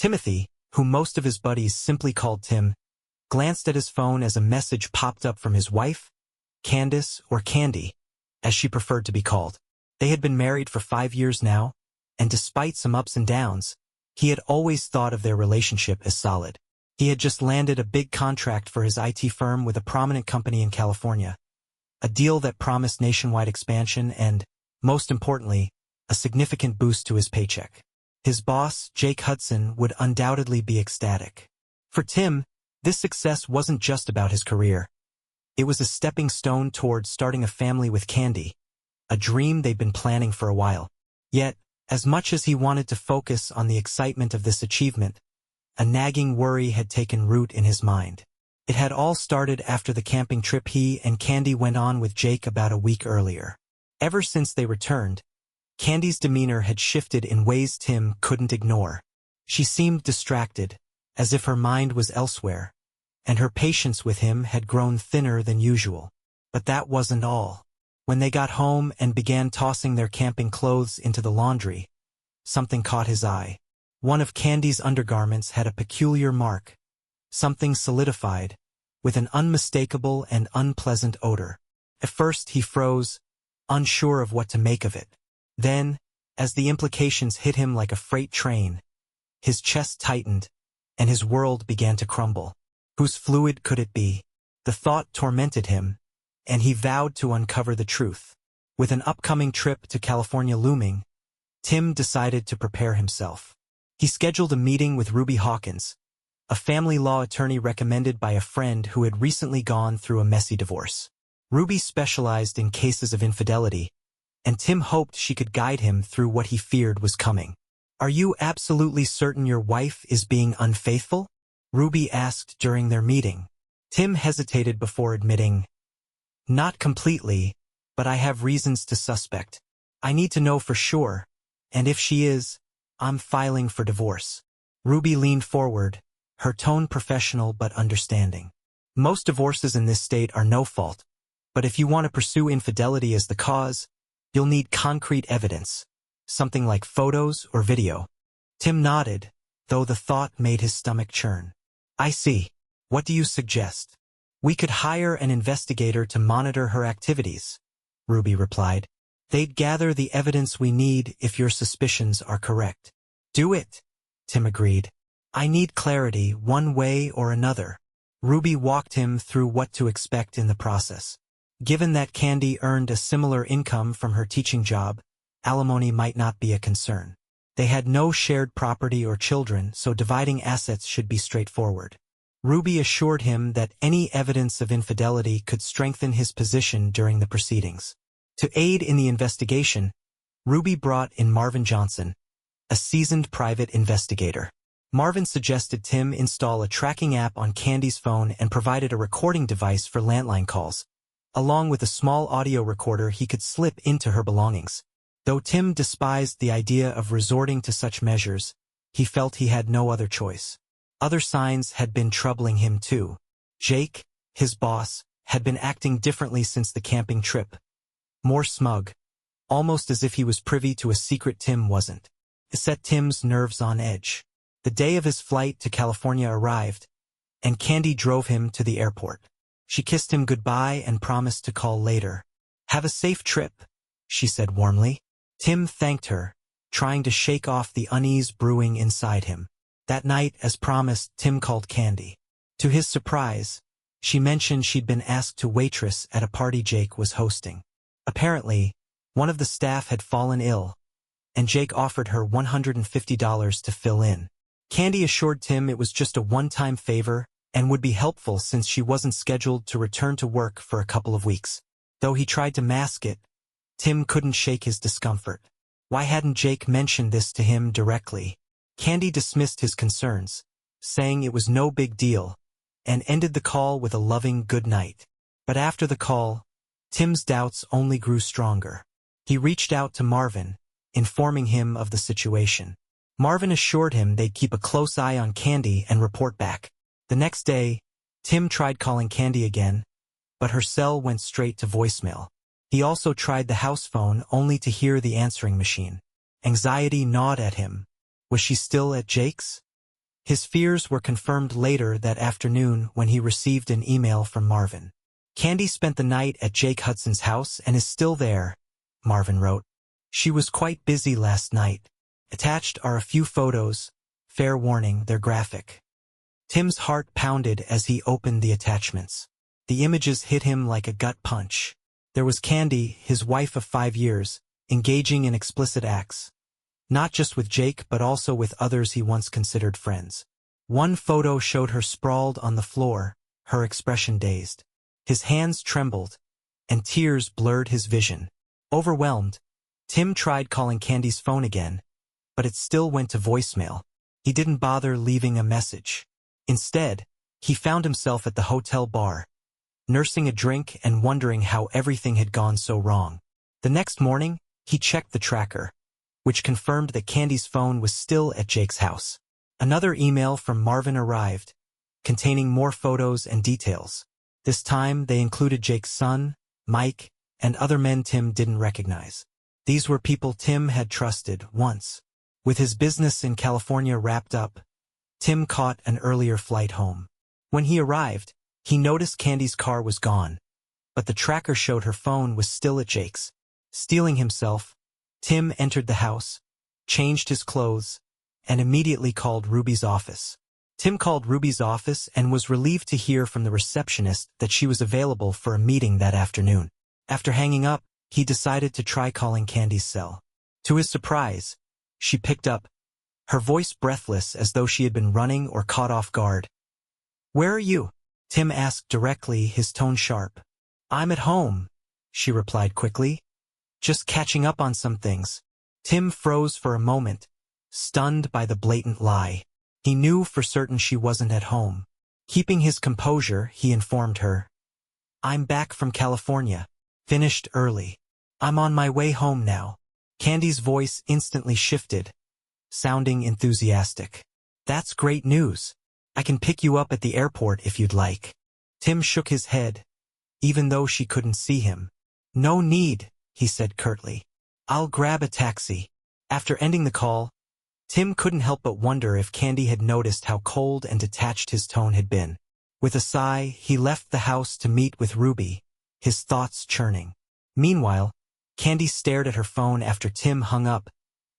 Timothy, whom most of his buddies simply called Tim, glanced at his phone as a message popped up from his wife, Candace, or Candy, as she preferred to be called. They had been married for 5 years now, and despite some ups and downs, he had always thought of their relationship as solid. He had just landed a big contract for his IT firm with a prominent company in California, a deal that promised nationwide expansion and, most importantly, a significant boost to his paycheck. His boss, Jake Hudson, would undoubtedly be ecstatic. For Tim, this success wasn't just about his career. It was a stepping stone toward starting a family with Candy, a dream they'd been planning for a while. Yet, as much as he wanted to focus on the excitement of this achievement, a nagging worry had taken root in his mind. It had all started after the camping trip he and Candy went on with Jake about a week earlier. Ever since they returned, Candy's demeanor had shifted in ways Tim couldn't ignore. She seemed distracted, as if her mind was elsewhere, and her patience with him had grown thinner than usual. But that wasn't all. When they got home and began tossing their camping clothes into the laundry, something caught his eye. One of Candy's undergarments had a peculiar mark, something solidified, with an unmistakable and unpleasant odor. At first he froze, unsure of what to make of it. Then, as the implications hit him like a freight train, his chest tightened, and his world began to crumble. Whose fluid could it be? The thought tormented him, and he vowed to uncover the truth. With an upcoming trip to California looming, Tim decided to prepare himself. He scheduled a meeting with Ruby Hawkins, a family law attorney recommended by a friend who had recently gone through a messy divorce. Ruby specialized in cases of infidelity, and Tim hoped she could guide him through what he feared was coming. "Are you absolutely certain your wife is being unfaithful?" Ruby asked during their meeting. Tim hesitated before admitting, "Not completely, but I have reasons to suspect. I need to know for sure, and if she is, I'm filing for divorce." Ruby leaned forward, her tone professional but understanding. "Most divorces in this state are no fault, but if you want to pursue infidelity as the cause, you'll need concrete evidence, something like photos or video." Tim nodded, though the thought made his stomach churn. "I see. What do you suggest?" "We could hire an investigator to monitor her activities," Ruby replied. "They'd gather the evidence we need if your suspicions are correct." "Do it," Tim agreed. "I need clarity one way or another." Ruby walked him through what to expect in the process. Given that Candy earned a similar income from her teaching job, alimony might not be a concern. They had no shared property or children, so dividing assets should be straightforward. Ruby assured him that any evidence of infidelity could strengthen his position during the proceedings. To aid in the investigation, Ruby brought in Marvin Johnson, a seasoned private investigator. Marvin suggested Tim install a tracking app on Candy's phone and provided a recording device for landline calls, along with a small audio recorder he could slip into her belongings. Though Tim despised the idea of resorting to such measures, he felt he had no other choice. Other signs had been troubling him too. Jake, his boss, had been acting differently since the camping trip. More smug, almost as if he was privy to a secret Tim wasn't. It set Tim's nerves on edge. The day of his flight to California arrived, and Candy drove him to the airport. She kissed him goodbye and promised to call later. "Have a safe trip," she said warmly. Tim thanked her, trying to shake off the unease brewing inside him. That night, as promised, Tim called Candy. To his surprise, she mentioned she'd been asked to waitress at a party Jake was hosting. Apparently, one of the staff had fallen ill, and Jake offered her $150 to fill in. Candy assured Tim it was just a one-time favor and would be helpful since she wasn't scheduled to return to work for a couple of weeks. Though he tried to mask it, Tim couldn't shake his discomfort. Why hadn't Jake mentioned this to him directly? Candy dismissed his concerns, saying it was no big deal, and ended the call with a loving good night. But after the call, Tim's doubts only grew stronger. He reached out to Marvin, informing him of the situation. Marvin assured him they'd keep a close eye on Candy and report back. The next day, Tim tried calling Candy again, but her cell went straight to voicemail. He also tried the house phone only to hear the answering machine. Anxiety gnawed at him. Was she still at Jake's? His fears were confirmed later that afternoon when he received an email from Marvin. Candy spent the night at Jake Hudson's house and is still there, Marvin wrote. She was quite busy last night. Attached are a few photos. Fair warning, they're graphic. Tim's heart pounded as he opened the attachments. The images hit him like a gut punch. There was Candy, his wife of 5 years, engaging in explicit acts. Not just with Jake but also with others he once considered friends. One photo showed her sprawled on the floor, her expression dazed. His hands trembled, and tears blurred his vision. Overwhelmed, Tim tried calling Candy's phone again, but it still went to voicemail. He didn't bother leaving a message. Instead, he found himself at the hotel bar, nursing a drink and wondering how everything had gone so wrong. The next morning, he checked the tracker, which confirmed that Candy's phone was still at Jake's house. Another email from Marvin arrived, containing more photos and details. This time, they included Jake's son, Mike, and other men Tim didn't recognize. These were people Tim had trusted once. With his business in California wrapped up, Tim caught an earlier flight home. When he arrived, he noticed Candy's car was gone, but the tracker showed her phone was still at Jake's. Steeling himself, Tim entered the house, changed his clothes, and immediately called Ruby's office. Tim called Ruby's office and was relieved to hear from the receptionist that she was available for a meeting that afternoon. After hanging up, he decided to try calling Candy's cell. To his surprise, she picked up, her voice breathless as though she had been running or caught off guard. "Where are you?" Tim asked directly, his tone sharp. "I'm at home," she replied quickly. "Just catching up on some things." Tim froze for a moment, stunned by the blatant lie. He knew for certain she wasn't at home. Keeping his composure, he informed her, "I'm back from California. Finished early. I'm on my way home now." Candy's voice instantly shifted, sounding enthusiastic. "That's great news. I can pick you up at the airport if you'd like." Tim shook his head, even though she couldn't see him. "No need," he said curtly. "I'll grab a taxi." After ending the call, Tim couldn't help but wonder if Candy had noticed how cold and detached his tone had been. With a sigh, he left the house to meet with Ruby, his thoughts churning. Meanwhile, Candy stared at her phone after Tim hung up,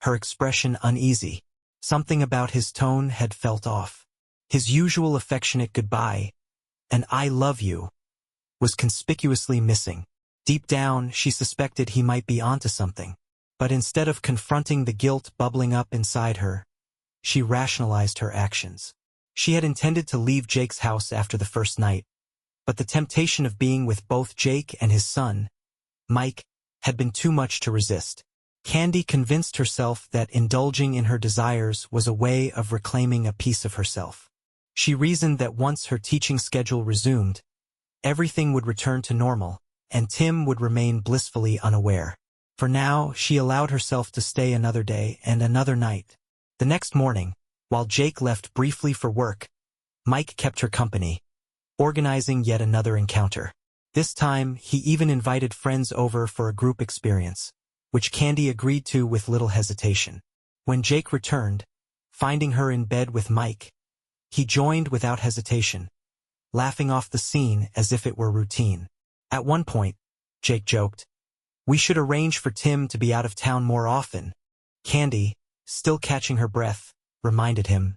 her expression uneasy. Something about his tone had felt off. His usual affectionate goodbye, and "I love you," was conspicuously missing. Deep down, she suspected he might be onto something. But instead of confronting the guilt bubbling up inside her, she rationalized her actions. She had intended to leave Jake's house after the first night, but the temptation of being with both Jake and his son, Mike, had been too much to resist. Candy convinced herself that indulging in her desires was a way of reclaiming a piece of herself. She reasoned that once her teaching schedule resumed, everything would return to normal, and Tim would remain blissfully unaware. For now, she allowed herself to stay another day and another night. The next morning, while Jake left briefly for work, Mike kept her company, organizing yet another encounter. This time, he even invited friends over for a group experience, which Candy agreed to with little hesitation. When Jake returned, finding her in bed with Mike, he joined without hesitation, laughing off the scene as if it were routine. At one point, Jake joked, "We should arrange for Tim to be out of town more often." Candy, still catching her breath, reminded him,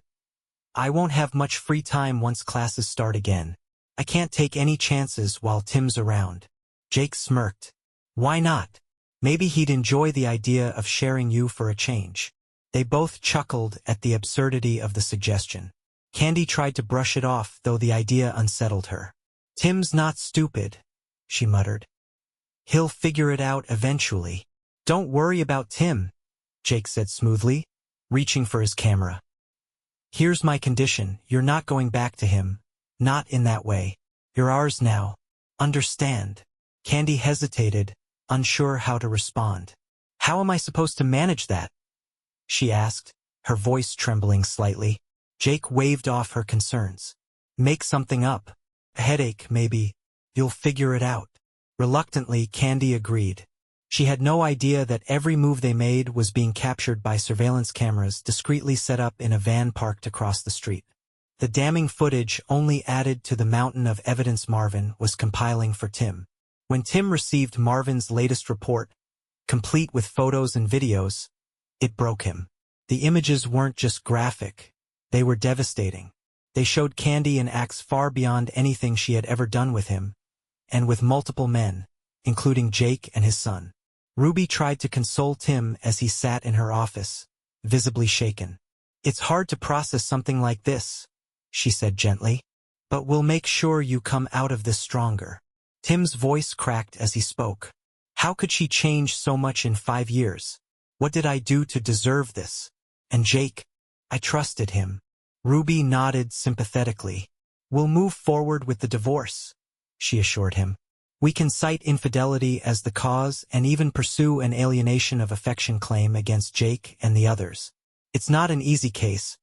"I won't have much free time once classes start again. I can't take any chances while Tim's around." Jake smirked. "Why not? Maybe he'd enjoy the idea of sharing you for a change." They both chuckled at the absurdity of the suggestion. Candy tried to brush it off, though the idea unsettled her. "Tim's not stupid," she muttered. "He'll figure it out eventually." "Don't worry about Tim," Jake said smoothly, reaching for his camera. "Here's my condition. You're not going back to him. Not in that way. You're ours now. Understand?" Candy hesitated, unsure how to respond. "How am I supposed to manage that?" she asked, her voice trembling slightly. Jake waved off her concerns. "Make something up. A headache, maybe. You'll figure it out." Reluctantly, Candy agreed. She had no idea that every move they made was being captured by surveillance cameras discreetly set up in a van parked across the street. The damning footage only added to the mountain of evidence Marvin was compiling for Tim. When Tim received Marvin's latest report, complete with photos and videos, it broke him. The images weren't just graphic, they were devastating. They showed Candy in acts far beyond anything she had ever done with him, and with multiple men, including Jake and his son. Ruby tried to console Tim as he sat in her office, visibly shaken. "It's hard to process something like this," she said gently, "but we'll make sure you come out of this stronger." Tim's voice cracked as he spoke. How could she change so much in 5 years? What did I do to deserve this? And Jake? I trusted him. Ruby nodded sympathetically. "We'll move forward with the divorce," she assured him. "We can cite infidelity as the cause and even pursue an alienation of affection claim against Jake and the others. It's not an easy case,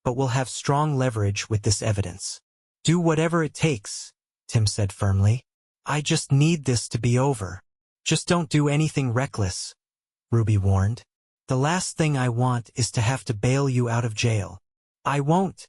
but we'll have strong leverage with this evidence." "Do whatever it takes," Tim said firmly. "I just need this to be over." "Just don't do anything reckless," Ruby warned. "The last thing I want is to have to bail you out of jail." "I won't,"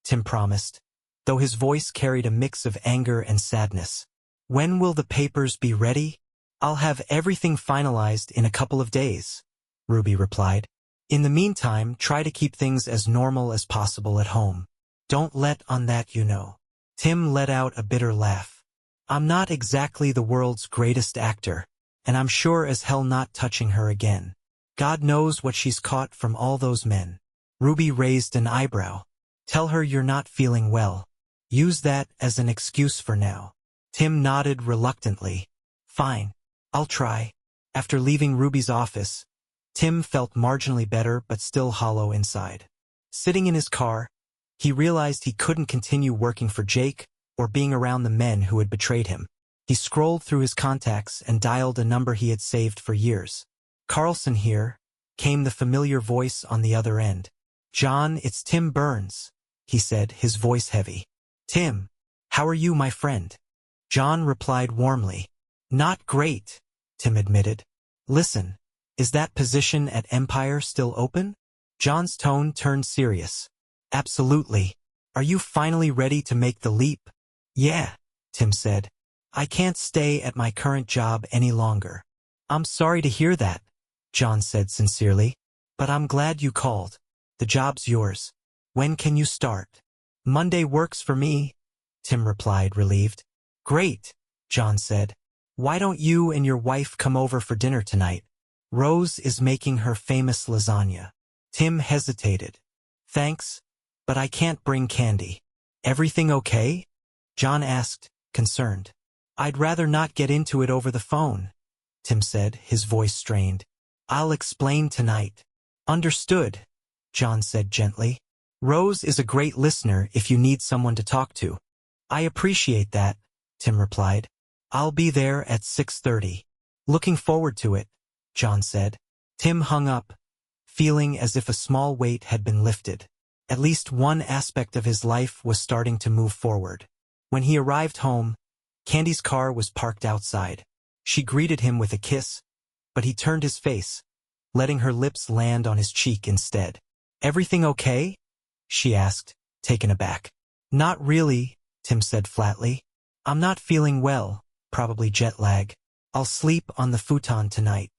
Tim promised, though his voice carried a mix of anger and sadness. "When will the papers be ready?" "I'll have everything finalized in a couple of days," Ruby replied. "In the meantime, try to keep things as normal as possible at home. Don't let on that, you know." Tim let out a bitter laugh. "I'm not exactly the world's greatest actor, and I'm sure as hell not touching her again. God knows what she's caught from all those men." Ruby raised an eyebrow. "Tell her you're not feeling well. Use that as an excuse for now." Tim nodded reluctantly. "Fine. I'll try." After leaving Ruby's office, Tim felt marginally better but still hollow inside. Sitting in his car, he realized he couldn't continue working for Jake or being around the men who had betrayed him. He scrolled through his contacts and dialed a number he had saved for years. "Carlson here," came the familiar voice on the other end. "John, it's Tim Burns," he said, his voice heavy. "Tim, how are you, my friend?" John replied warmly. "Not great," Tim admitted. "Listen, is that position at Empire still open?" John's tone turned serious. "Absolutely. Are you finally ready to make the leap?" "Yeah," Tim said. "I can't stay at my current job any longer." "I'm sorry to hear that," John said sincerely, "but I'm glad you called. The job's yours. When can you start?" "Monday works for me," Tim replied, relieved. "Great," John said. "Why don't you and your wife come over for dinner tonight? Rose is making her famous lasagna." Tim hesitated. "Thanks, but I can't bring Candy." "Everything okay?" John asked, concerned. "I'd rather not get into it over the phone," Tim said, his voice strained. "I'll explain tonight." "Understood," John said gently. "Rose is a great listener if you need someone to talk to." "I appreciate that," Tim replied. "I'll be there at 6:30. "Looking forward to it," John said. Tim hung up, feeling as if a small weight had been lifted. At least one aspect of his life was starting to move forward. When he arrived home, Candy's car was parked outside. She greeted him with a kiss, but he turned his face, letting her lips land on his cheek instead. "Everything okay?" she asked, taken aback. "Not really," Tim said flatly. "I'm not feeling well, probably jet lag. I'll sleep on the futon tonight."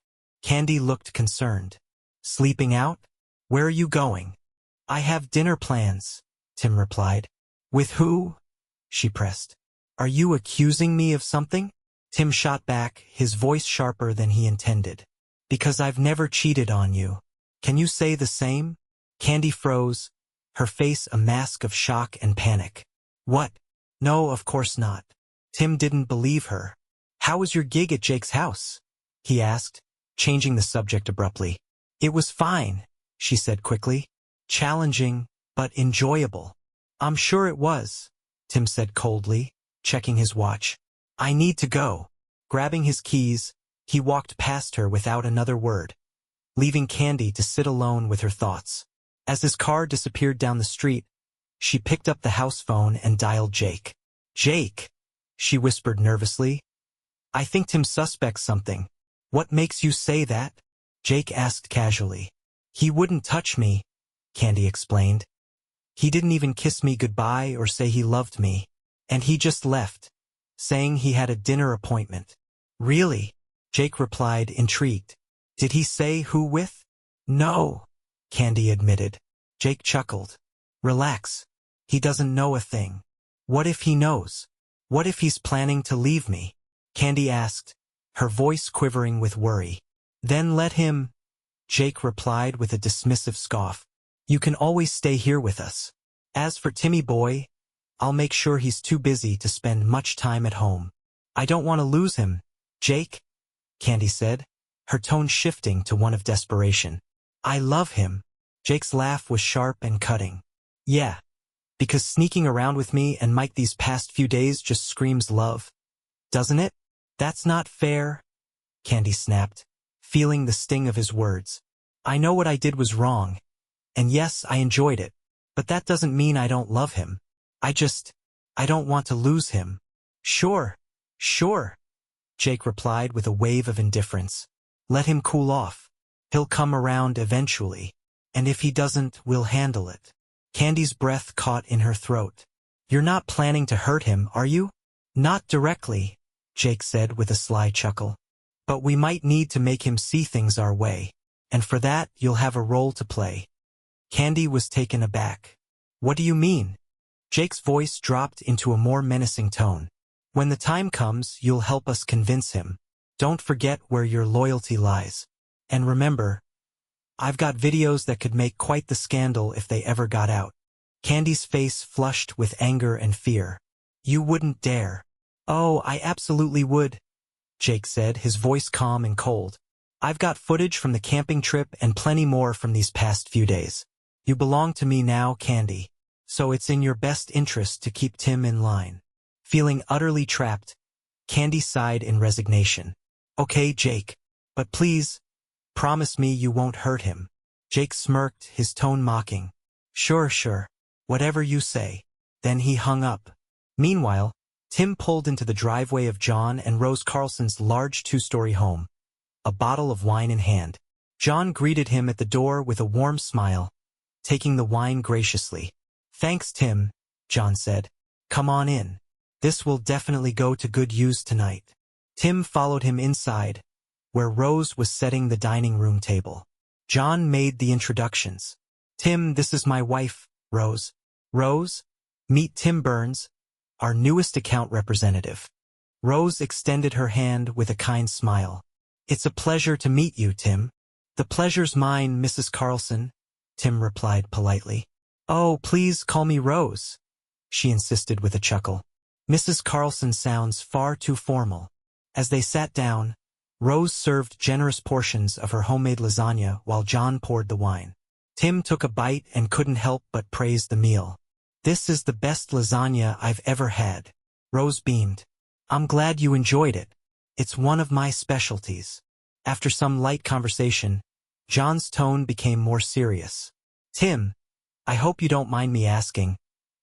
Candy looked concerned. "Sleeping out? Where are you going?" "I have dinner plans," Tim replied. "With who?" she pressed. "Are you accusing me of something?" Tim shot back, his voice sharper than he intended. "Because I've never cheated on you. Can you say the same?" Candy froze, her face a mask of shock and panic. "What? No, of course not." Tim didn't believe her. "How was your gig at Jake's house?" he asked, changing the subject abruptly. "It was fine," she said quickly. "Challenging, but enjoyable." "I'm sure it was," Tim said coldly, checking his watch. "I need to go." Grabbing his keys, he walked past her without another word, leaving Candy to sit alone with her thoughts. As his car disappeared down the street, she picked up the house phone and dialed Jake. "Jake," she whispered nervously. "I think Tim suspects something. What makes you say that? Jake asked casually. He wouldn't touch me, Candy explained. He didn't even kiss me goodbye or say he loved me. And he just left, saying he had a dinner appointment. Really? Jake replied, intrigued. Did he say who with? No, Candy admitted. Jake chuckled. Relax. He doesn't know a thing. What if he knows? What if he's planning to leave me? Candy asked, her voice quivering with worry. Then let him, Jake replied with a dismissive scoff. You can always stay here with us. As for Timmy boy, I'll make sure he's too busy to spend much time at home. I don't want to lose him, Jake, Candy said, her tone shifting to one of desperation. I love him. Jake's laugh was sharp and cutting. Yeah, because sneaking around with me and Mike these past few days just screams love. Doesn't it? That's not fair, Candy snapped, feeling the sting of his words. I know what I did was wrong. And yes, I enjoyed it. But that doesn't mean I don't love him. I don't want to lose him. Sure, Jake replied with a wave of indifference. Let him cool off. He'll come around eventually. And if he doesn't, we'll handle it. Candy's breath caught in her throat. You're not planning to hurt him, are you? Not directly, Jake said with a sly chuckle. But we might need to make him see things our way. And for that, you'll have a role to play. Candy was taken aback. What do you mean? Jake's voice dropped into a more menacing tone. When the time comes, you'll help us convince him. Don't forget where your loyalty lies. And remember, I've got videos that could make quite the scandal if they ever got out. Candy's face flushed with anger and fear. You wouldn't dare. Oh, I absolutely would, Jake said, his voice calm and cold. I've got footage from the camping trip and plenty more from these past few days. You belong to me now, Candy. So it's in your best interest to keep Tim in line. Feeling utterly trapped, Candy sighed in resignation. Okay, Jake. But please, promise me you won't hurt him. Jake smirked, his tone mocking. Sure. Whatever you say. Then he hung up. Meanwhile, Tim pulled into the driveway of John and Rose Carlson's large two-story home, a bottle of wine in hand. John greeted him at the door with a warm smile, taking the wine graciously. Thanks, Tim, John said. Come on in. This will definitely go to good use tonight. Tim followed him inside, where Rose was setting the dining room table. John made the introductions. Tim, this is my wife, Rose. Rose, meet Tim Burns, our newest account representative. Rose extended her hand with a kind smile. It's a pleasure to meet you, Tim. The pleasure's mine, Mrs. Carlson, Tim replied politely. Oh, please call me Rose, she insisted with a chuckle. Mrs. Carlson sounds far too formal. As they sat down, Rose served generous portions of her homemade lasagna while John poured the wine. Tim took a bite and couldn't help but praise the meal. This is the best lasagna I've ever had. Rose beamed. I'm glad you enjoyed it. It's one of my specialties. After some light conversation, John's tone became more serious. Tim, I hope you don't mind me asking,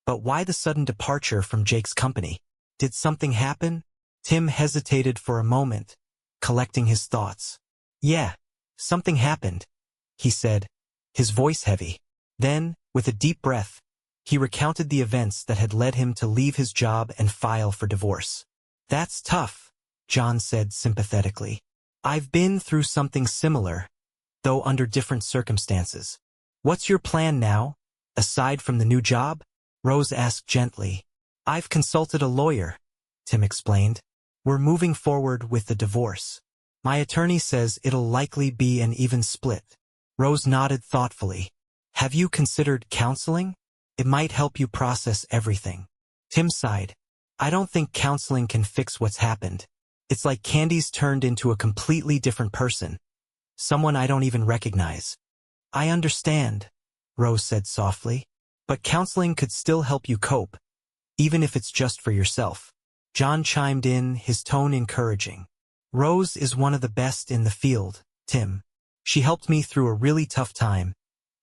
but why the sudden departure from Jake's company? Did something happen? Tim hesitated for a moment, collecting his thoughts. Yeah, something happened, he said, his voice heavy. Then, with a deep breath, he recounted the events that had led him to leave his job and file for divorce. That's tough, John said sympathetically. I've been through something similar, though under different circumstances. What's your plan now? Aside from the new job? Rose asked gently. I've consulted a lawyer, Tim explained. We're moving forward with the divorce. My attorney says it'll likely be an even split. Rose nodded thoughtfully. Have you considered counseling? It might help you process everything. Tim sighed. I don't think counseling can fix what's happened. It's like Candy's turned into a completely different person. Someone I don't even recognize. I understand, Rose said softly, but counseling could still help you cope, even if it's just for yourself. John chimed in, his tone encouraging. Rose is one of the best in the field, Tim. She helped me through a really tough time,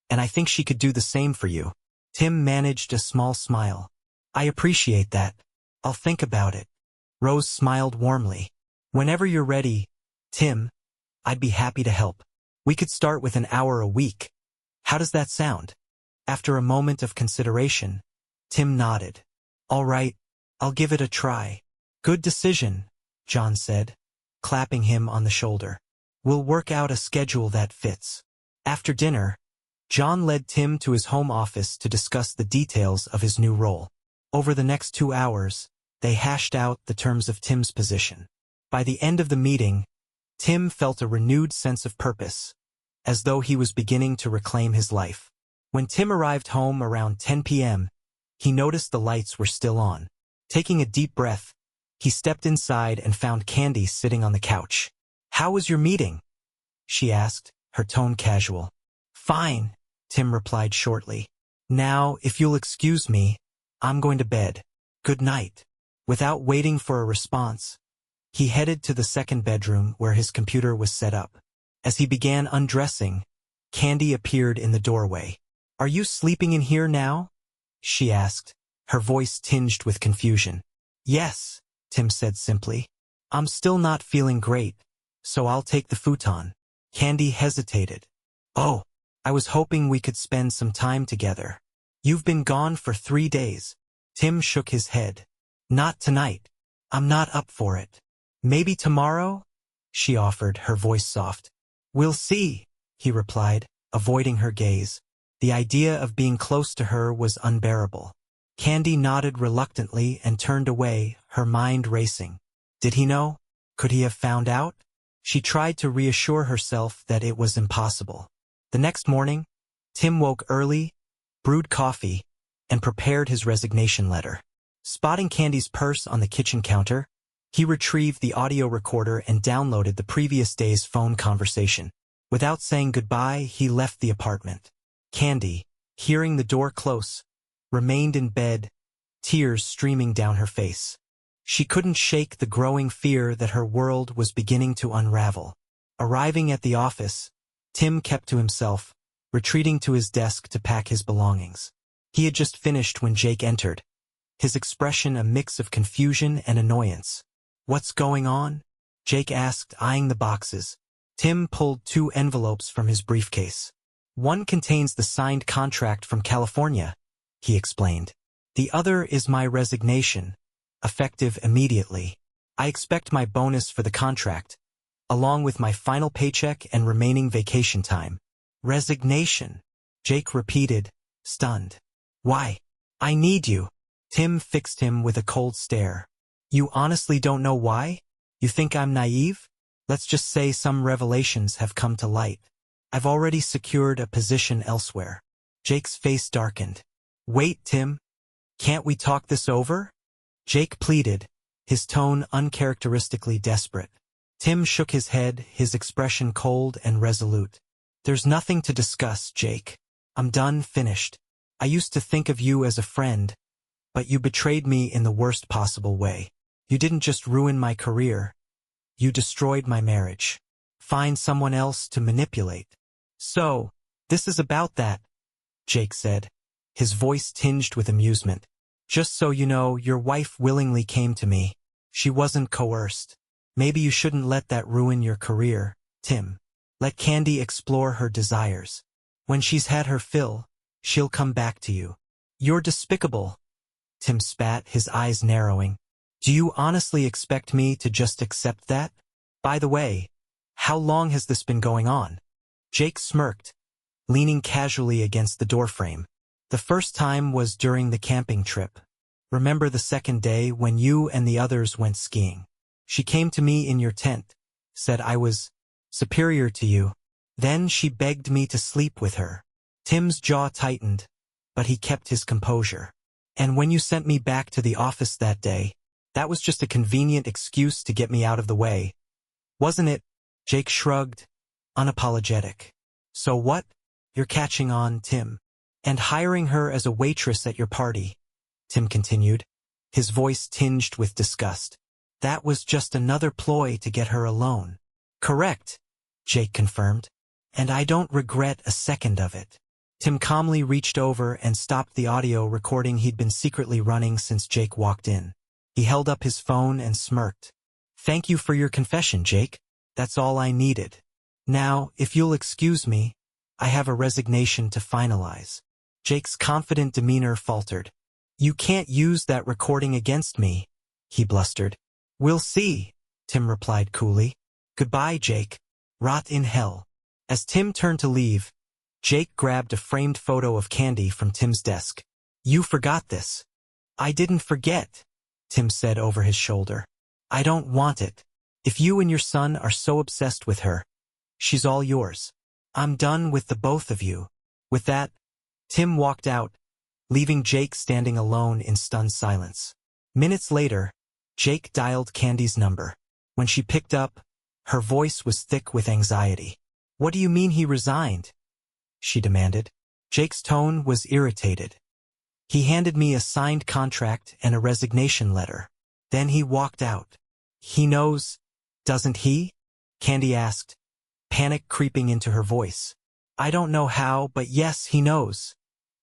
and I think she could do the same for you. Tim managed a small smile. I appreciate that. I'll think about it. Rose smiled warmly. Whenever you're ready, Tim, I'd be happy to help. We could start with an hour a week. How does that sound? After a moment of consideration, Tim nodded. All right, I'll give it a try. Good decision, John said, clapping him on the shoulder. We'll work out a schedule that fits. After dinner, John led Tim to his home office to discuss the details of his new role. Over the next 2 hours, they hashed out the terms of Tim's position. By the end of the meeting, Tim felt a renewed sense of purpose, as though he was beginning to reclaim his life. When Tim arrived home around 10 p.m., he noticed the lights were still on. Taking a deep breath, he stepped inside and found Candy sitting on the couch. How was your meeting? She asked, her tone casual. Fine, Tim replied shortly. Now, if you'll excuse me, I'm going to bed. Good night. Without waiting for a response, he headed to the second bedroom where his computer was set up. As he began undressing, Candy appeared in the doorway. Are you sleeping in here now? She asked, her voice tinged with confusion. Yes, Tim said simply. I'm still not feeling great, so I'll take the futon. Candy hesitated. Oh, I was hoping we could spend some time together. You've been gone for 3 days. Tim shook his head. Not tonight. I'm not up for it. Maybe tomorrow? She offered, her voice soft. We'll see, he replied, avoiding her gaze. The idea of being close to her was unbearable. Candy nodded reluctantly and turned away, her mind racing. Did he know? Could he have found out? She tried to reassure herself that it was impossible. The next morning, Tim woke early, brewed coffee, and prepared his resignation letter. Spotting Candy's purse on the kitchen counter, he retrieved the audio recorder and downloaded the previous day's phone conversation. Without saying goodbye, he left the apartment. Candy, hearing the door close, remained in bed, tears streaming down her face. She couldn't shake the growing fear that her world was beginning to unravel. Arriving at the office, Tim kept to himself, retreating to his desk to pack his belongings. He had just finished when Jake entered, his expression a mix of confusion and annoyance. What's going on? Jake asked, eyeing the boxes. Tim pulled 2 envelopes from his briefcase. One contains the signed contract from California, he explained. The other is my resignation, effective immediately. I expect my bonus for the contract, along with my final paycheck and remaining vacation time. Resignation, Jake repeated, stunned. Why? I need you. Tim fixed him with a cold stare. You honestly don't know why? You think I'm naive? Let's just say some revelations have come to light. I've already secured a position elsewhere. Jake's face darkened. Wait, Tim. Can't we talk this over? Jake pleaded, his tone uncharacteristically desperate. Tim shook his head, his expression cold and resolute. There's nothing to discuss, Jake. I'm done, finished. I used to think of you as a friend, but you betrayed me in the worst possible way. You didn't just ruin my career. You destroyed my marriage. Find someone else to manipulate. So, this is about that, Jake said, his voice tinged with amusement. Just so you know, your wife willingly came to me. She wasn't coerced. Maybe you shouldn't let that ruin your career, Tim. Let Candy explore her desires. When she's had her fill, she'll come back to you. You're despicable, Tim spat, his eyes narrowing. Do you honestly expect me to just accept that? By the way, how long has this been going on? Jake smirked, leaning casually against the doorframe. The first time was during the camping trip. Remember the second day when you and the others went skiing? She came to me in your tent, said I was superior to you. Then she begged me to sleep with her. Tim's jaw tightened, but he kept his composure. And when you sent me back to the office that day, that was just a convenient excuse to get me out of the way, wasn't it? Jake shrugged, unapologetic. So what? You're catching on, Tim. And hiring her as a waitress at your party, Tim continued, his voice tinged with disgust. That was just another ploy to get her alone. Correct, Jake confirmed. And I don't regret a second of it. Tim calmly reached over and stopped the audio recording he'd been secretly running since Jake walked in. He held up his phone and smirked. Thank you for your confession, Jake. That's all I needed. Now, if you'll excuse me, I have a resignation to finalize. Jake's confident demeanor faltered. You can't use that recording against me, he blustered. We'll see, Tim replied coolly. Goodbye, Jake. Rot in hell. As Tim turned to leave, Jake grabbed a framed photo of Candy from Tim's desk. You forgot this. I didn't forget, Tim said over his shoulder. I don't want it. If you and your son are so obsessed with her, she's all yours. I'm done with the both of you. With that, Tim walked out, leaving Jake standing alone in stunned silence. Minutes later, Jake dialed Candy's number. When she picked up, her voice was thick with anxiety. What do you mean he resigned? She demanded. Jake's tone was irritated. He handed me a signed contract and a resignation letter. Then he walked out. He knows, doesn't he? Candy asked, panic creeping into her voice. I don't know how, but yes, he knows,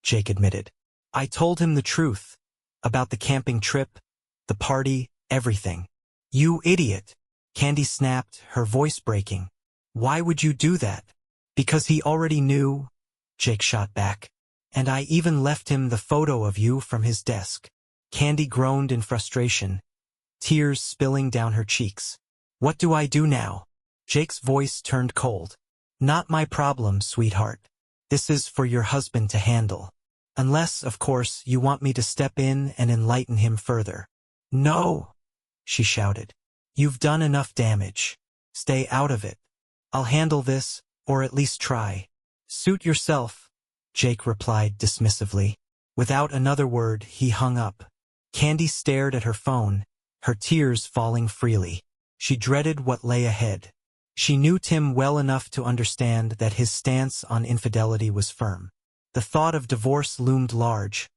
Jake admitted. I told him the truth. About the camping trip, the party, everything. You idiot, Candy snapped, her voice breaking. Why would you do that? Because he already knew, Jake shot back. And I even left him the photo of you from his desk. Candy groaned in frustration, tears spilling down her cheeks. What do I do now? Jake's voice turned cold. Not my problem, sweetheart. This is for your husband to handle. Unless, of course, you want me to step in and enlighten him further. No, she shouted. You've done enough damage. Stay out of it. I'll handle this, or at least try. Suit yourself, Jake replied dismissively. Without another word, he hung up. Candy stared at her phone, her tears falling freely. She dreaded what lay ahead. She knew Tim well enough to understand that his stance on infidelity was firm. The thought of divorce loomed large,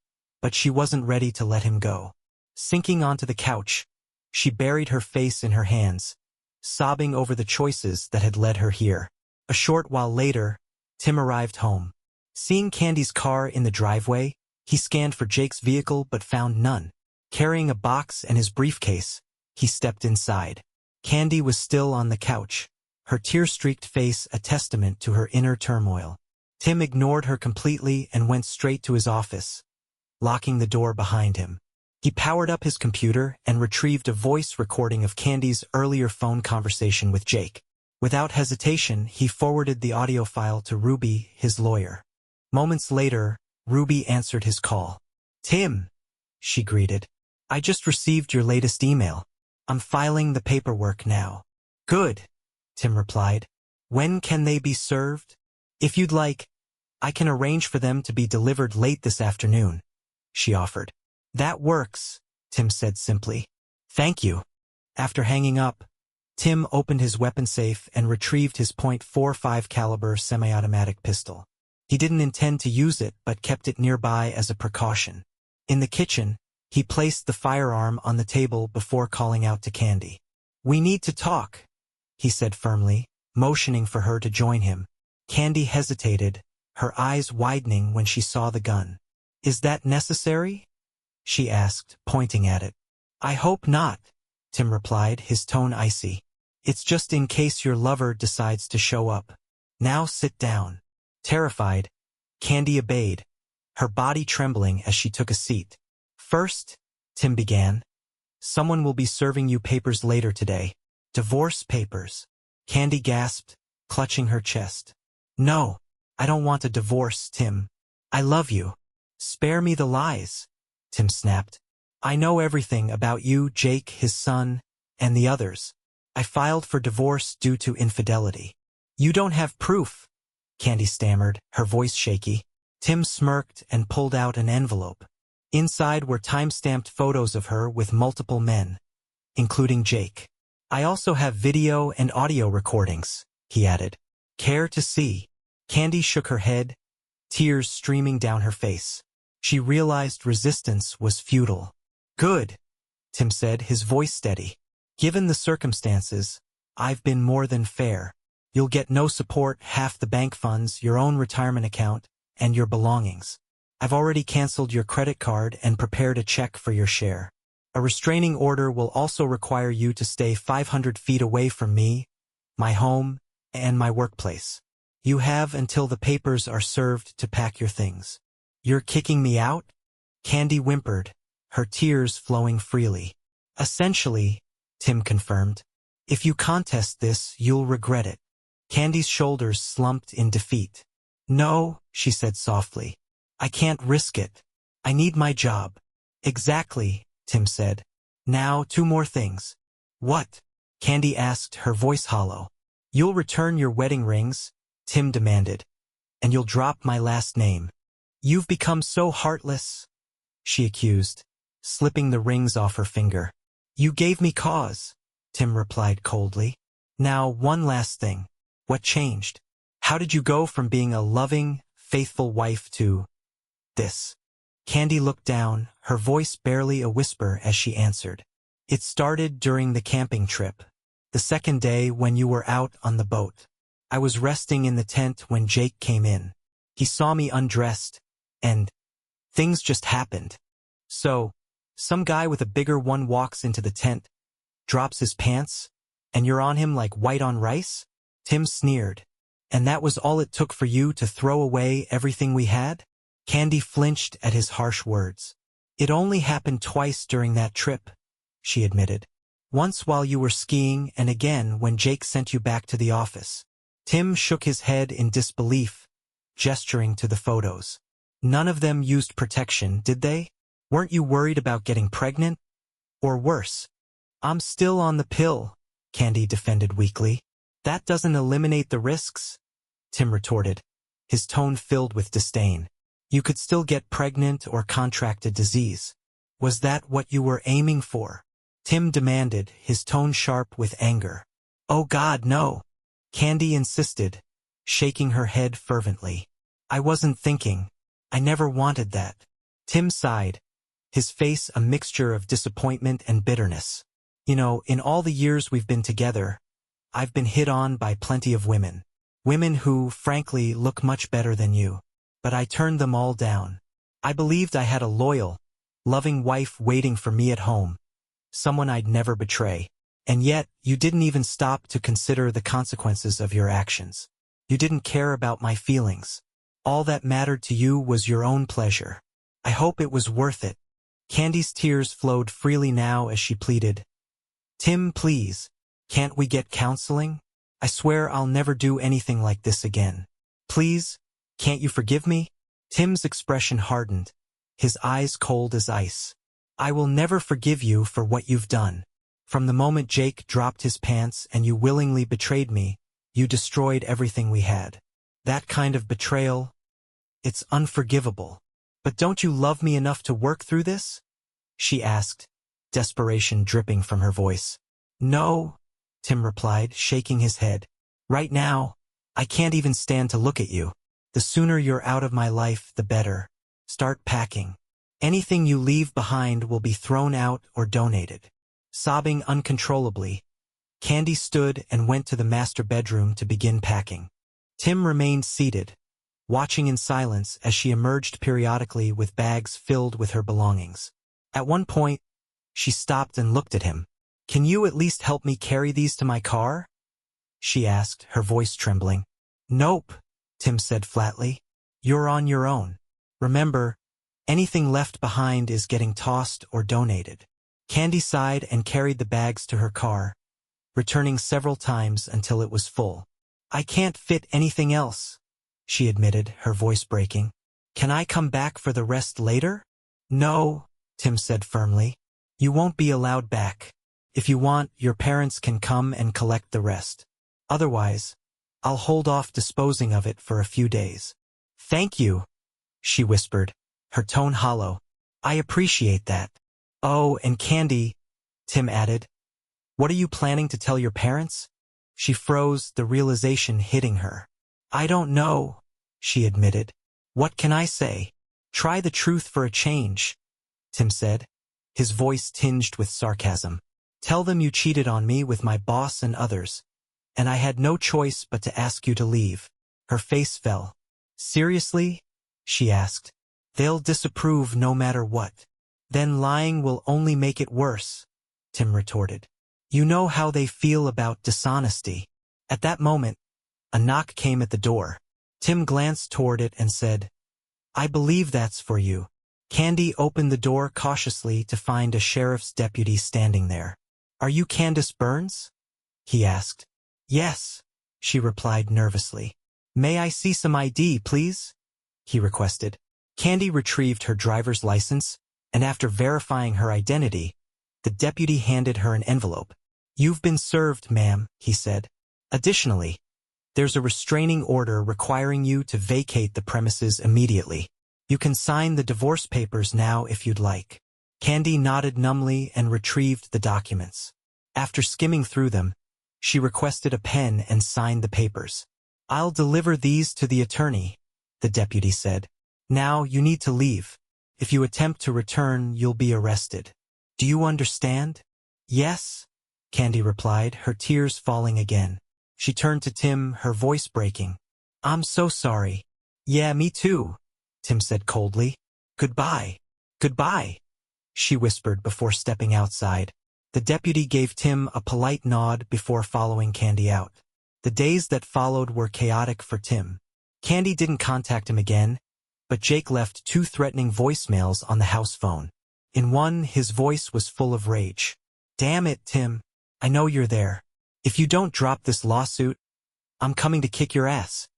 but she wasn't ready to let him go. Sinking onto the couch, she buried her face in her hands, sobbing over the choices that had led her here. A short while later, Tim arrived home. Seeing Candy's car in the driveway, he scanned for Jake's vehicle but found none. Carrying a box and his briefcase, he stepped inside. Candy was still on the couch, her tear-streaked face a testament to her inner turmoil. Tim ignored her completely and went straight to his office, locking the door behind him. He powered up his computer and retrieved a voice recording of Candy's earlier phone conversation with Jake. Without hesitation, he forwarded the audio file to Ruby, his lawyer. Moments later, Ruby answered his call. Tim, she greeted. I just received your latest email. I'm filing the paperwork now. Good, Tim replied. When can they be served? If you'd like, I can arrange for them to be delivered late this afternoon, she offered. That works, Tim said simply. Thank you. After hanging up, Tim opened his weapon safe and retrieved his .45 caliber semi-automatic pistol. He didn't intend to use it but kept it nearby as a precaution. In the kitchen, he placed the firearm on the table before calling out to Candy. We need to talk, he said firmly, motioning for her to join him. Candy hesitated, her eyes widening when she saw the gun. Is that necessary? She asked, pointing at it. I hope not, Tim replied, his tone icy. It's just in case your lover decides to show up. Now sit down. Terrified, Candy obeyed, her body trembling as she took a seat. First, Tim began, someone will be serving you papers later today. Divorce papers. Candy gasped, clutching her chest. No, I don't want a divorce, Tim. I love you. Spare me the lies, Tim snapped. I know everything about you, Jake, his son, and the others. I filed for divorce due to infidelity. You don't have proof, Candy stammered, her voice shaky. Tim smirked and pulled out an envelope. Inside were time-stamped photos of her with multiple men, including Jake. I also have video and audio recordings, he added. Care to see? Candy shook her head, tears streaming down her face. She realized resistance was futile. Good, Tim said, his voice steady. Given the circumstances, I've been more than fair. You'll get no support, half the bank funds, your own retirement account, and your belongings. I've already canceled your credit card and prepared a check for your share. A restraining order will also require you to stay 500 feet away from me, my home, and my workplace. You have until the papers are served to pack your things. You're kicking me out? Candy whimpered, her tears flowing freely. Essentially, Tim confirmed. If you contest this, you'll regret it. Candy's shoulders slumped in defeat. No, she said softly. I can't risk it. I need my job. Exactly, Tim said. Now, 2 more things. What? Candy asked, her voice hollow. You'll return your wedding rings, Tim demanded. And you'll drop my last name. You've become so heartless, she accused, slipping the rings off her finger. You gave me cause, Tim replied coldly. Now, one last thing. What changed? How did you go from being a loving, faithful wife to this? Candy looked down, her voice barely a whisper as she answered. It started during the camping trip. The second day when you were out on the boat. I was resting in the tent when Jake came in. He saw me undressed, and things just happened. So, some guy with a bigger one walks into the tent, drops his pants, and you're on him like white on rice? Tim sneered. And that was all it took for you to throw away everything we had? Candy flinched at his harsh words. It only happened twice during that trip, she admitted. Once while you were skiing and again when Jake sent you back to the office. Tim shook his head in disbelief, gesturing to the photos. None of them used protection, did they? Weren't you worried about getting pregnant? Or worse? I'm still on the pill, Candy defended weakly. That doesn't eliminate the risks, Tim retorted, his tone filled with disdain. You could still get pregnant or contract a disease. Was that what you were aiming for? Tim demanded, his tone sharp with anger. Oh God, no, Candy insisted, shaking her head fervently. I wasn't thinking. I never wanted that. Tim sighed, his face a mixture of disappointment and bitterness. You know, in all the years we've been together, I've been hit on by plenty of women. Women who, frankly, look much better than you. But I turned them all down. I believed I had a loyal, loving wife waiting for me at home. Someone I'd never betray. And yet, you didn't even stop to consider the consequences of your actions. You didn't care about my feelings. All that mattered to you was your own pleasure. I hope it was worth it. Candy's tears flowed freely now as she pleaded. Tim, please, can't we get counseling? I swear I'll never do anything like this again. Please, can't you forgive me? Tim's expression hardened, his eyes cold as ice. I will never forgive you for what you've done. From the moment Jake dropped his pants and you willingly betrayed me, you destroyed everything we had. That kind of betrayal, it's unforgivable. But don't you love me enough to work through this? She asked, desperation dripping from her voice. No, Tim replied, shaking his head. Right now, I can't even stand to look at you. The sooner you're out of my life, the better. Start packing. Anything you leave behind will be thrown out or donated. Sobbing uncontrollably, Candy stood and went to the master bedroom to begin packing. Tim remained seated, watching in silence as she emerged periodically with bags filled with her belongings. At one point, she stopped and looked at him. Can you at least help me carry these to my car? She asked, her voice trembling. Nope, Tim said flatly. You're on your own. Remember, anything left behind is getting tossed or donated. Candy sighed and carried the bags to her car, returning several times until it was full. I can't fit anything else, she admitted, her voice breaking. Can I come back for the rest later? No, Tim said firmly. You won't be allowed back. If you want, your parents can come and collect the rest. Otherwise, I'll hold off disposing of it for a few days. Thank you, she whispered, her tone hollow. I appreciate that. Oh, and Candy, Tim added. What are you planning to tell your parents? She froze, the realization hitting her. I don't know, she admitted. What can I say? Try the truth for a change, Tim said, his voice tinged with sarcasm. Tell them you cheated on me with my boss and others, and I had no choice but to ask you to leave. Her face fell. Seriously? She asked. They'll disapprove no matter what. Then lying will only make it worse, Tim retorted. You know how they feel about dishonesty. At that moment, A knock came at the door. Tim glanced toward it and said, "I believe that's for you." Candy opened the door cautiously to find a sheriff's deputy standing there. "Are you Candace Burns?" he asked. "Yes," she replied nervously. "May I see some ID, please?" he requested. Candy retrieved her driver's license, and after verifying her identity, the deputy handed her an envelope. "You've been served, ma'am," he said. "Additionally, there's a restraining order requiring you to vacate the premises immediately. You can sign the divorce papers now if you'd like." Candy nodded numbly and retrieved the documents. After skimming through them, she requested a pen and signed the papers. "I'll deliver these to the attorney," the deputy said. "Now you need to leave. If you attempt to return, you'll be arrested. Do you understand?" "Yes," Candy replied, her tears falling again. She turned to Tim, her voice breaking. "I'm so sorry." "Yeah, me too," Tim said coldly. "Goodbye." "Goodbye," she whispered before stepping outside. The deputy gave Tim a polite nod before following Candy out. The days that followed were chaotic for Tim. Candy didn't contact him again, but Jake left 2 threatening voicemails on the house phone. In one, his voice was full of rage. "Damn it, Tim. I know you're there. If you don't drop this lawsuit, I'm coming to kick your ass."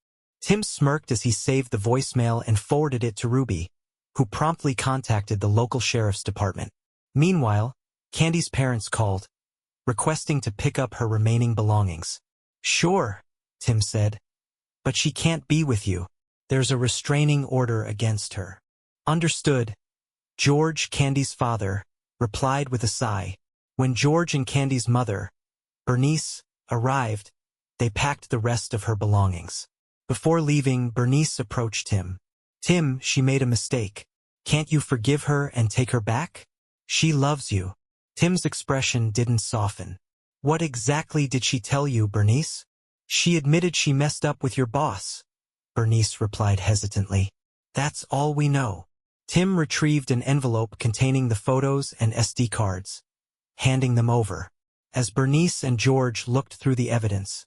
Tim smirked as he saved the voicemail and forwarded it to Ruby, who promptly contacted the local sheriff's department. Meanwhile, Candy's parents called, requesting to pick up her remaining belongings. "Sure," Tim said, "but she can't be with you. There's a restraining order against her." "Understood," George, Candy's father, replied with a sigh. When George and Candy's mother, Bernice, arrived, they packed the rest of her belongings. Before leaving, Bernice approached Tim. "Tim, she made a mistake. Can't you forgive her and take her back? She loves you." Tim's expression didn't soften. "What exactly did she tell you, Bernice?" "She admitted she messed up with your boss," Bernice replied hesitantly. "That's all we know." Tim retrieved an envelope containing the photos and SD cards, handing them over. As Bernice and George looked through the evidence,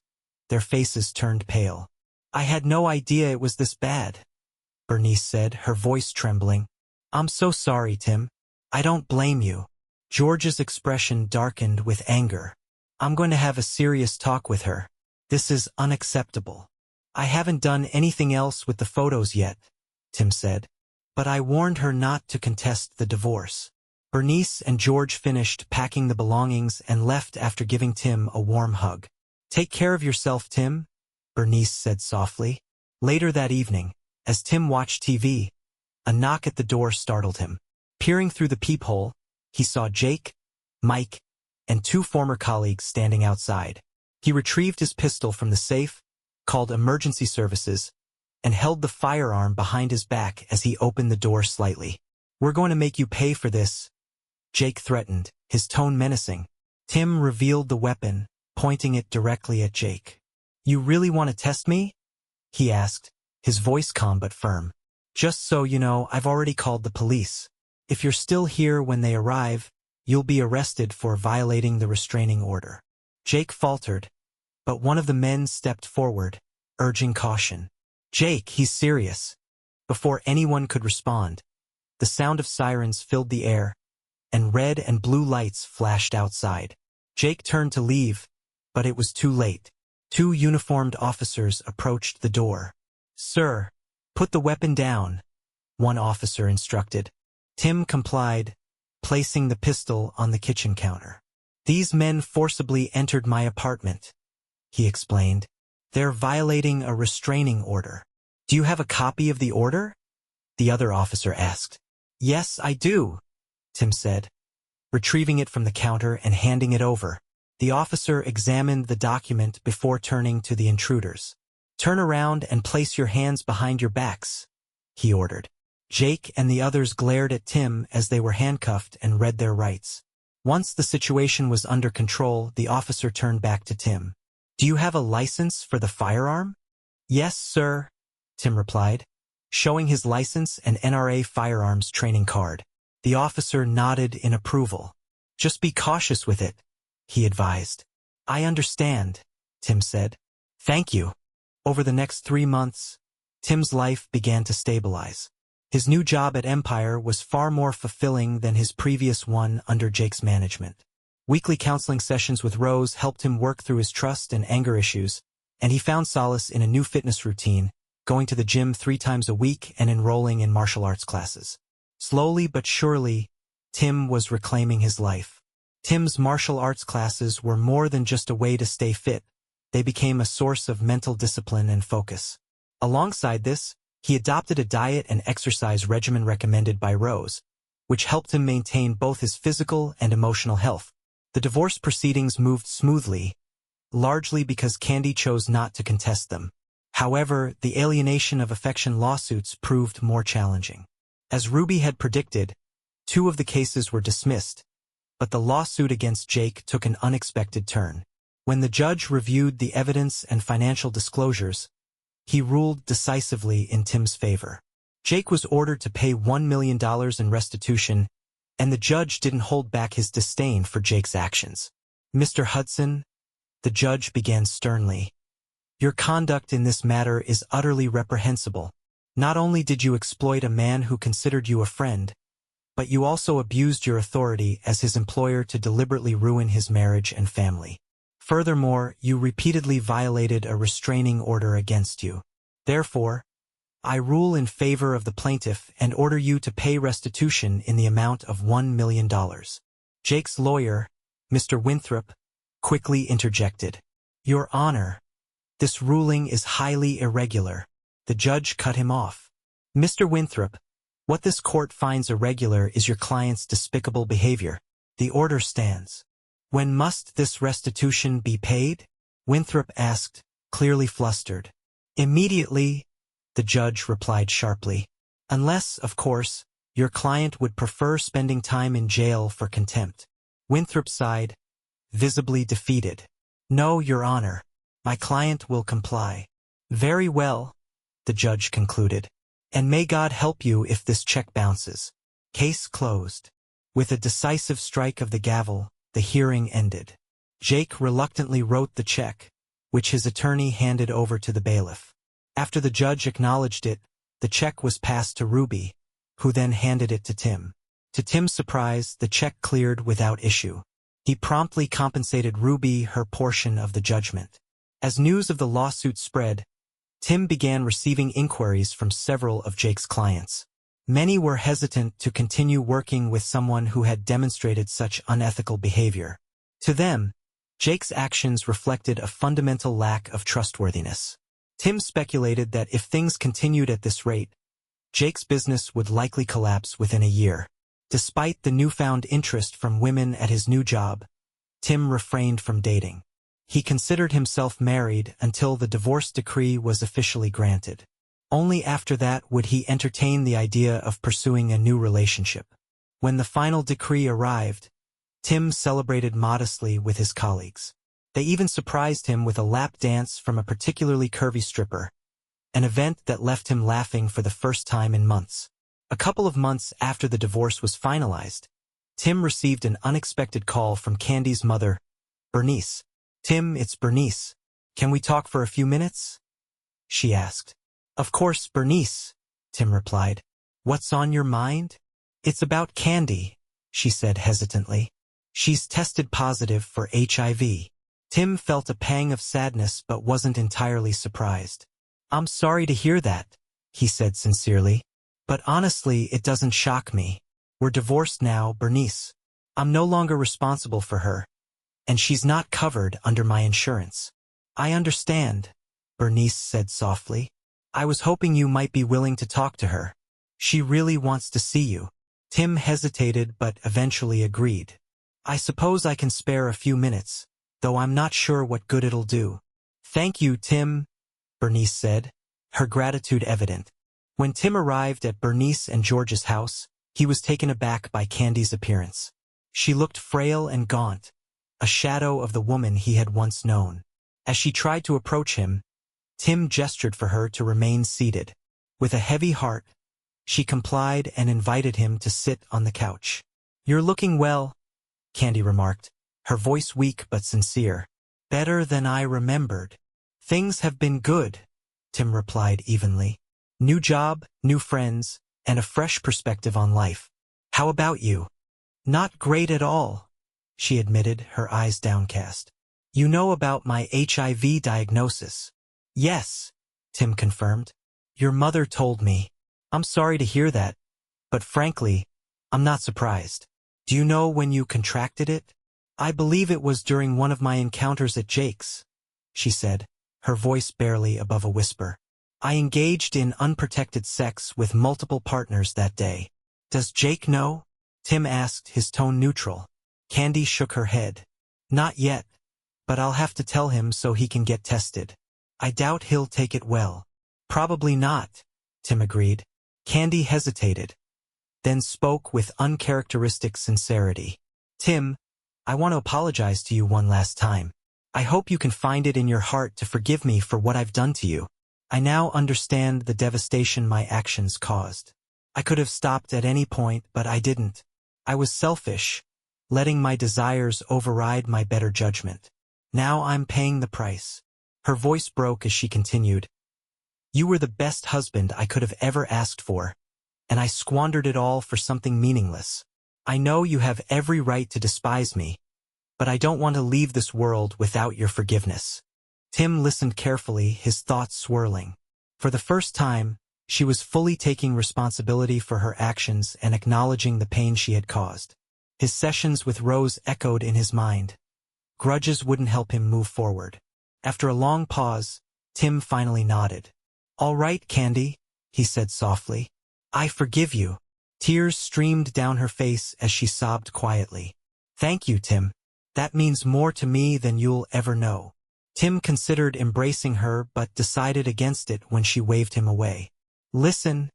their faces turned pale. "I had no idea it was this bad," Bernice said, her voice trembling. "I'm so sorry, Tim. I don't blame you." George's expression darkened with anger. "I'm going to have a serious talk with her. This is unacceptable." "I haven't done anything else with the photos yet," Tim said, "but I warned her not to contest the divorce." Bernice and George finished packing the belongings and left after giving Tim a warm hug. "Take care of yourself, Tim," Bernice said softly. Later that evening, as Tim watched TV, a knock at the door startled him. Peering through the peephole, he saw Jake, Mike, and 2 former colleagues standing outside. He retrieved his pistol from the safe, called emergency services, and held the firearm behind his back as he opened the door slightly. "We're going to make you pay for this," Jake threatened, his tone menacing. Tim revealed the weapon, pointing it directly at Jake. "You really want to test me?" he asked, his voice calm but firm. "Just so you know, I've already called the police. If you're still here when they arrive, you'll be arrested for violating the restraining order." Jake faltered, but one of the men stepped forward, urging caution. "Jake, he's serious." Before anyone could respond, the sound of sirens filled the air, and red and blue lights flashed outside. Jake turned to leave, but it was too late. 2 uniformed officers approached the door. "Sir, put the weapon down," one officer instructed. Tim complied, placing the pistol on the kitchen counter. "These men forcibly entered my apartment," he explained. "They're violating a restraining order." "Do you have a copy of the order?" the other officer asked. "Yes, I do," Tim said, retrieving it from the counter and handing it over. The officer examined the document before turning to the intruders. "Turn around and place your hands behind your backs," he ordered. Jake and the others glared at Tim as they were handcuffed and read their rights. Once the situation was under control, the officer turned back to Tim. "Do you have a license for the firearm?" "Yes, sir," Tim replied, showing his license and NRA firearms training card. The officer nodded in approval. "Just be cautious with it," he advised. "I understand," Tim said. "Thank you." Over the next 3 months, Tim's life began to stabilize. His new job at Empire was far more fulfilling than his previous one under Jake's management. Weekly counseling sessions with Rose helped him work through his trust and anger issues, and he found solace in a new fitness routine, going to the gym 3 times a week and enrolling in martial arts classes. Slowly but surely, Tim was reclaiming his life. Tim's martial arts classes were more than just a way to stay fit. They became a source of mental discipline and focus. Alongside this, he adopted a diet and exercise regimen recommended by Rose, which helped him maintain both his physical and emotional health. The divorce proceedings moved smoothly, largely because Candy chose not to contest them. However, the alienation of affection lawsuits proved more challenging. As Ruby had predicted, 2 of the cases were dismissed, but the lawsuit against Jake took an unexpected turn. When the judge reviewed the evidence and financial disclosures, he ruled decisively in Tim's favor. Jake was ordered to pay $1 million in restitution, and the judge didn't hold back his disdain for Jake's actions. "Mr. Hudson," the judge began sternly, "your conduct in this matter is utterly reprehensible. Not only did you exploit a man who considered you a friend, but you also abused your authority as his employer to deliberately ruin his marriage and family. Furthermore, you repeatedly violated a restraining order against you. Therefore, I rule in favor of the plaintiff and order you to pay restitution in the amount of $1 million. Jake's lawyer, Mr. Winthrop, quickly interjected. "Your Honor, this ruling is highly irregular." The judge cut him off. "Mr. Winthrop, what this court finds irregular is your client's despicable behavior. The order stands." "When must this restitution be paid?" Winthrop asked, clearly flustered. "Immediately," the judge replied sharply. "Unless, of course, your client would prefer spending time in jail for contempt." Winthrop sighed, visibly defeated. "No, Your Honor. My client will comply." "Very well," the judge concluded. "And may God help you if this check bounces." Case closed. With a decisive strike of the gavel, the hearing ended. Jake reluctantly wrote the check, which his attorney handed over to the bailiff. After the judge acknowledged it, the check was passed to Ruby, who then handed it to Tim. To Tim's surprise, the check cleared without issue. He promptly compensated Ruby her portion of the judgment. As news of the lawsuit spread, Tim began receiving inquiries from several of Jake's clients. Many were hesitant to continue working with someone who had demonstrated such unethical behavior. To them, Jake's actions reflected a fundamental lack of trustworthiness. Tim speculated that if things continued at this rate, Jake's business would likely collapse within a year. Despite the newfound interest from women at his new job, Tim refrained from dating. He considered himself married until the divorce decree was officially granted. Only after that would he entertain the idea of pursuing a new relationship. When the final decree arrived, Tim celebrated modestly with his colleagues. They even surprised him with a lap dance from a particularly curvy stripper, an event that left him laughing for the first time in months. A couple of months after the divorce was finalized, Tim received an unexpected call from Candy's mother, Bernice. "Tim, it's Bernice. Can we talk for a few minutes?" she asked. "Of course, Bernice," Tim replied. "What's on your mind?" "It's about Candy," she said hesitantly. "She's tested positive for HIV. Tim felt a pang of sadness but wasn't entirely surprised. "I'm sorry to hear that," he said sincerely. "But honestly, it doesn't shock me. We're divorced now, Bernice. I'm no longer responsible for her, and she's not covered under my insurance." "I understand," Bernice said softly. "I was hoping you might be willing to talk to her. She really wants to see you." Tim hesitated but eventually agreed. "I suppose I can spare a few minutes, though I'm not sure what good it'll do." "Thank you, Tim," Bernice said, her gratitude evident. When Tim arrived at Bernice and George's house, he was taken aback by Candy's appearance. She looked frail and gaunt, a shadow of the woman he had once known. As she tried to approach him, Tim gestured for her to remain seated. With a heavy heart, she complied and invited him to sit on the couch. "You're looking well," Candy remarked, her voice weak but sincere. "Better than I remembered." "Things have been good," Tim replied evenly. New job, new friends, and a fresh perspective on life. How about you? Not great at all, she admitted, her eyes downcast. You know about my HIV diagnosis? Yes, Tim confirmed. Your mother told me. I'm sorry to hear that, but frankly, I'm not surprised. Do you know when you contracted it? I believe it was during one of my encounters at Jake's, she said, her voice barely above a whisper. I engaged in unprotected sex with multiple partners that day. Does Jake know? Tim asked, his tone neutral. Candy shook her head. Not yet, but I'll have to tell him so he can get tested. I doubt he'll take it well. Probably not, Tim agreed. Candy hesitated, then spoke with uncharacteristic sincerity. Tim, I want to apologize to you one last time. I hope you can find it in your heart to forgive me for what I've done to you. I now understand the devastation my actions caused. I could have stopped at any point, but I didn't. I was selfish, letting my desires override my better judgment. Now I'm paying the price. Her voice broke as she continued. You were the best husband I could have ever asked for, and I squandered it all for something meaningless. I know you have every right to despise me, but I don't want to leave this world without your forgiveness. Tim listened carefully, his thoughts swirling. For the first time, she was fully taking responsibility for her actions and acknowledging the pain she had caused. His sessions with Rose echoed in his mind. Grudges wouldn't help him move forward. After a long pause, Tim finally nodded. All right, Candy, he said softly. I forgive you. Tears streamed down her face as she sobbed quietly. Thank you, Tim. That means more to me than you'll ever know. Tim considered embracing her but decided against it when she waved him away. Listen,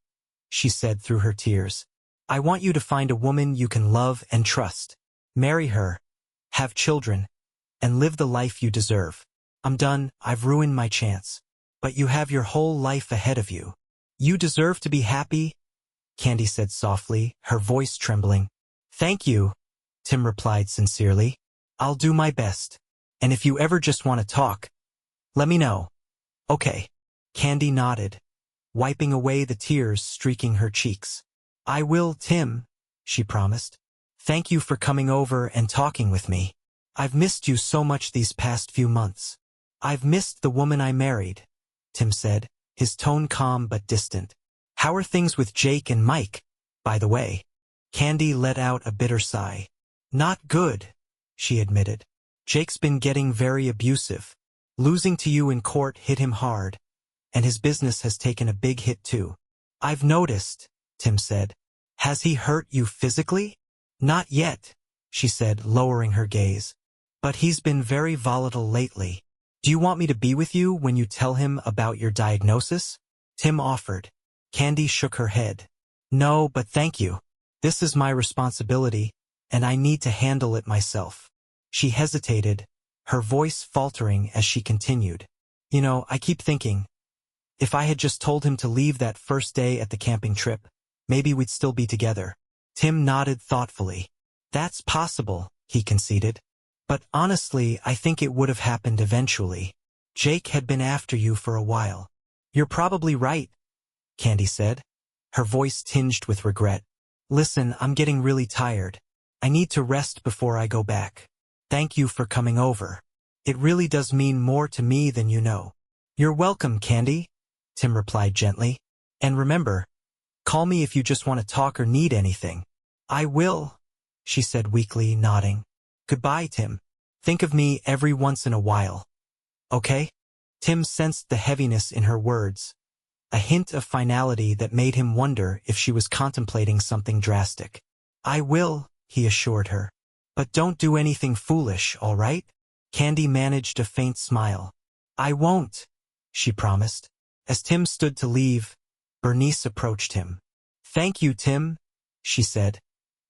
she said through her tears. I want you to find a woman you can love and trust. Marry her, have children, and live the life you deserve. I'm done, I've ruined my chance. But you have your whole life ahead of you. You deserve to be happy, Candy said softly, her voice trembling. Thank you, Tim replied sincerely. I'll do my best. And if you ever just want to talk, let me know. Okay. Candy nodded, wiping away the tears streaking her cheeks. I will, Tim, she promised. Thank you for coming over and talking with me. I've missed you so much these past few months. I've missed the woman I married, Tim said, his tone calm but distant. How are things with Jake and Mike, by the way? Candy let out a bitter sigh. Not good, she admitted. Jake's been getting very abusive. Losing to you in court hit him hard, and his business has taken a big hit too. I've noticed, Tim said. Has he hurt you physically? Not yet, she said, lowering her gaze. But he's been very volatile lately. Do you want me to be with you when you tell him about your diagnosis? Tim offered. Candy shook her head. No, but thank you. This is my responsibility, and I need to handle it myself. She hesitated, her voice faltering as she continued. You know, I keep thinking, if I had just told him to leave that first day at the camping trip, maybe we'd still be together. Tim nodded thoughtfully. That's possible, he conceded. But honestly, I think it would have happened eventually. Jake had been after you for a while. You're probably right, Candy said, her voice tinged with regret. Listen, I'm getting really tired. I need to rest before I go back. Thank you for coming over. It really does mean more to me than you know. You're welcome, Candy, Tim replied gently. And remember, call me if you just want to talk or need anything. I will, she said weakly, nodding. Goodbye, Tim. Think of me every once in a while. Okay? Tim sensed the heaviness in her words, a hint of finality that made him wonder if she was contemplating something drastic. I will, he assured her. But don't do anything foolish, all right? Candy managed a faint smile. I won't, she promised. As Tim stood to leave, Bernice approached him. Thank you, Tim, she said,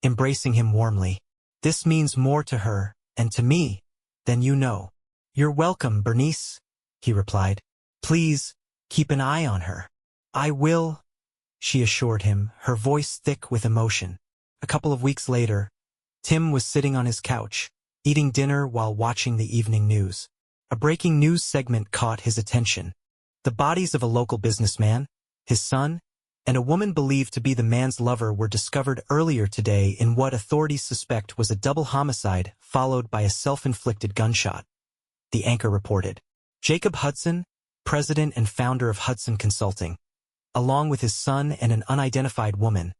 embracing him warmly. This means more to her, and to me, than you know. You're welcome, Bernice, he replied. Please, keep an eye on her. I will, she assured him, her voice thick with emotion. A couple of weeks later, Tim was sitting on his couch, eating dinner while watching the evening news. A breaking news segment caught his attention. The bodies of a local businessman, his son, and a woman believed to be the man's lover were discovered earlier today in what authorities suspect was a double homicide followed by a self-inflicted gunshot. The anchor reported. Jacob Hudson, president and founder of Hudson Consulting, along with his son and an unidentified woman,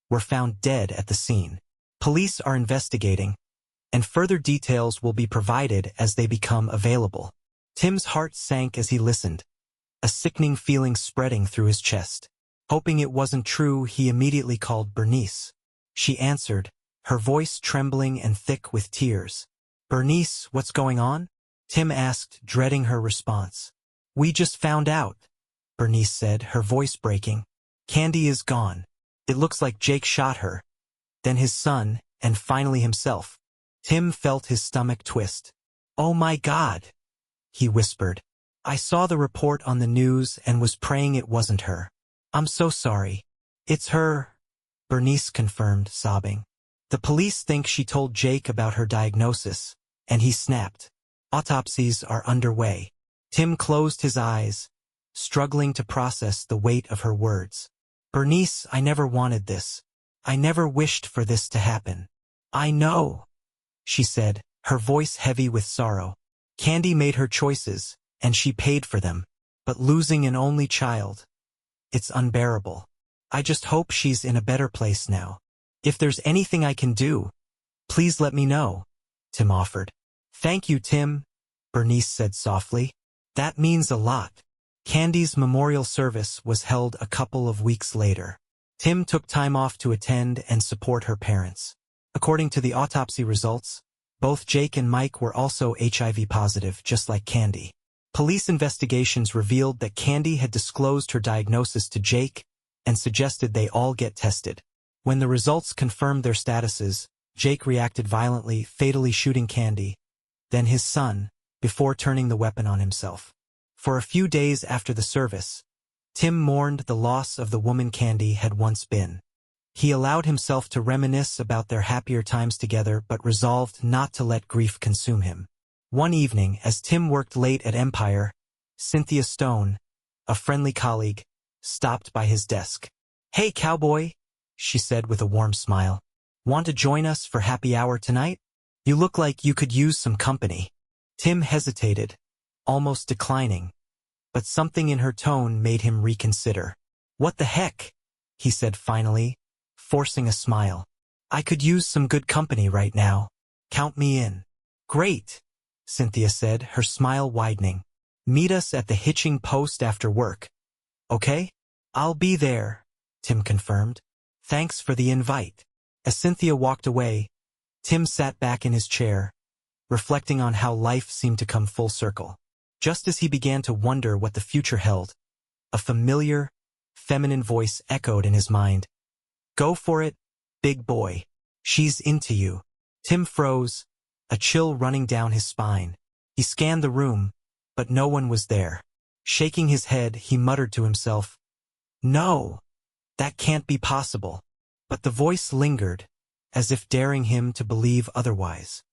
were found dead at the scene. Police are investigating, and further details will be provided as they become available. Tim's heart sank as he listened, a sickening feeling spreading through his chest. Hoping it wasn't true, he immediately called Bernice. She answered, her voice trembling and thick with tears. "Bernice, what's going on?" Tim asked, dreading her response. "We just found out," Bernice said, her voice breaking. "Candy is gone. It looks like Jake shot her, then his son, and finally himself." Tim felt his stomach twist. "Oh my God," he whispered. "I saw the report on the news and was praying it wasn't her. I'm so sorry." "It's her," Bernice confirmed, sobbing. "The police think she told Jake about her diagnosis, and he snapped. Autopsies are underway." Tim closed his eyes, struggling to process the weight of her words. "Bernice, I never wanted this. I never wished for this to happen." "I know," she said, her voice heavy with sorrow. "Candy made her choices, and she paid for them. But losing an only child, it's unbearable. I just hope she's in a better place now. If there's anything I can do, please let me know," Tim offered. "Thank you, Tim," Bernice said softly. "That means a lot." Candy's memorial service was held a couple of weeks later. Tim took time off to attend and support her parents. According to the autopsy results, both Jake and Mike were also HIV positive, just like Candy. Police investigations revealed that Candy had disclosed her diagnosis to Jake and suggested they all get tested. When the results confirmed their statuses, Jake reacted violently, fatally shooting Candy, then his son, before turning the weapon on himself. For a few days after the service, Tim mourned the loss of the woman Candy had once been. He allowed himself to reminisce about their happier times together but resolved not to let grief consume him. One evening, as Tim worked late at Empire, Cynthia Stone, a friendly colleague, stopped by his desk. "Hey, cowboy," she said with a warm smile. "Want to join us for happy hour tonight? You look like you could use some company." Tim hesitated, almost declining, but something in her tone made him reconsider. "What the heck?" he said finally, forcing a smile. "I could use some good company right now. Count me in." "Great," Cynthia said, her smile widening. "Meet us at the hitching post after work. Okay?" "I'll be there," Tim confirmed. "Thanks for the invite." As Cynthia walked away, Tim sat back in his chair, reflecting on how life seemed to come full circle. Just as he began to wonder what the future held, a familiar, feminine voice echoed in his mind. "Go for it, big boy. She's into you." Tim froze, a chill running down his spine. He scanned the room, but no one was there. Shaking his head, he muttered to himself, "No, that can't be possible." But the voice lingered, as if daring him to believe otherwise.